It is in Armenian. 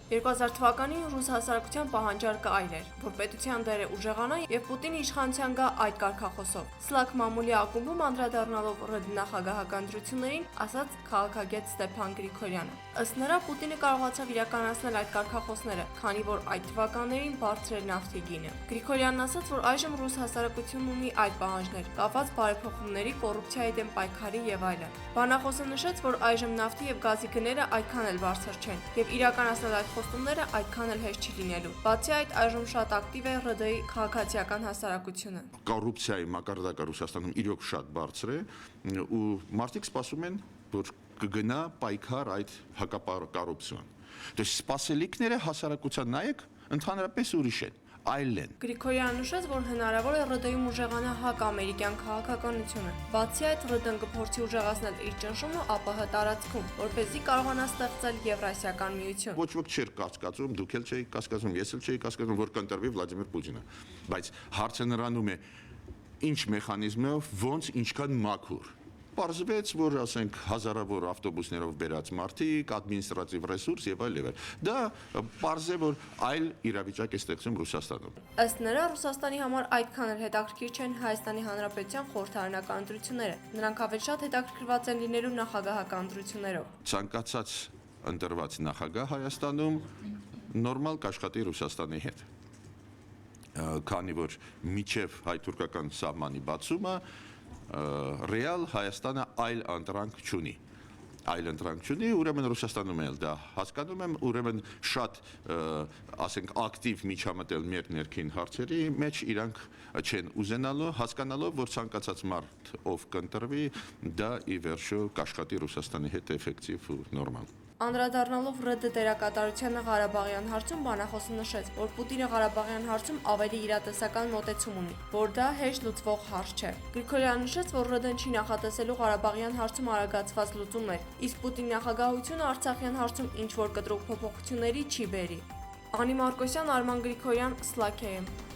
2000 թվականին ռուս հասարակության պահանջարկը այլ էր, որ պետության դերը ուժեղանա եւ Պուտինի իշխանության գա այդ կարգախոսով։ Սլակ մամուլի ակումբում անդրադառնալով ՌԴ նախագահական դրություններին, ասաց քաղաքագետ Ստեփան Գրիգորյանը։ Ըստ նրա, Պուտինը կարողացավ իրականացնել այդ կարգախոսները, քանի որ այդ թվականներին բարձր էր նավթի գինը։ Գրիգորյանն ասաց, որ այժմ ռուս հասարակությունն ունի այլ պահանջներ, կապված բարեփոխումների, կոռուպցիայի դեմ պայքարի եւ այլն։ Բանախոսը նշեց, որ այժմ նավթի եւ գազի գները այդքան էլ բարձր չեն եւ իրականացնել այդ խոստումները այդքան էլ հեշտ չի լինելու։ Բացի այդ, այժմ շատ ակտիվ է ՌԴ-ի քաղաքացիական հասարակությունը։ Կոռուպցիայի մակարդակը Ռուսաստանում իրոք շատ բարձր է ու մարդիկ սպասում են, որ կգնա պայքար այդ հակակոռուպցիան։ Դե սպասելիքները հասարակության նայեք, ընդհանրապես ուրիշ են, այլ են։ Գրիգորյանը նշեց, որ հնարավոր է ՌԴ-ում ուժեղանա հակամերիկյան քաղաքականությունը։ Բացի այդ, ՌԴ-ն կփորձի ուժեղացնել իր ճնշումը ԱՊՀ տարածքում, որպեսզի կարողանա ստեղծել Եվրասիական միություն։ Ոչ ոք չէր կասկածում, դուք էլ չէիք կասկածում, ես էլ չէի կասկածում, որ կընտրվի Վլադիմիր Պուտինը։ Բայց հարցը նրանում է, ինչ մեխանիզմով, ոնց, ինչքան մաքուր։ Պարզվեց, որ ասենք հազարավոր ավտոբուսներով բերած մարդիկ, ադմինիստրատիվ ռեսուրս եւ այլ եւ այլ։ Դա պարզ է, որ այլ իրավիճակ է ստեղծում Ռուսաստանում։ Ըստ նրա, Ռուսաստանի համար այդքան էլ հետաքրքիր չեն Հայաստանի Հանրապետության խորհրդարանական ընտրությունները։ Նրանք ավելի շատ հետաքրքրված են լինելու նախագահական ընտրություններով։ Ցանկացած ընտրված նախագահ Հայաստանում նորմալ կաշխատի Ռուսաստանի հետ։ Քանի որ միջև հայ-թուրքական սահմանի բացումը ռեալ Հայաստանը այլ ընտրանք չունի։ Այլ ընտրանք չունի, ուրեմն Ռուսաստանում էլ դա հասկանում եմ, ուրեմն շատ, ասենք, ակտիվ միջամտել մեր ներքին հարցերի մեջ իրանք չեն ուզենալու, հասկանալով, որ ցանկացած մարդ, ով կընտրվի, դա ի վերջո կաշխատի Ռուսաստանի հետ էֆեկտիվ ու նորմալ։ Անդրադառնալով ՌԴ դերակատարությանը Ղարաբաղյան հարցում բանախոսը նշեց, որ Պուտինը Ղարաբաղյան հարցում ավելի իրատեսական մոտեցում ունի, որ դա հեշտ լուծվող հարց չէ։ Գրիգորյանը նշեց, որ ՌԴ-ն չի նախատեսելու Ղարաբաղյան հարցում արագացված լուծումներ, իսկ Պուտինի նախագահությունը Արցախյան հարցում ինչ-որ կտրուկ փոփոխությունների չի բերի։ Անի Մարկոսյան, Արման Գրիգորյան, Սլաքեյը։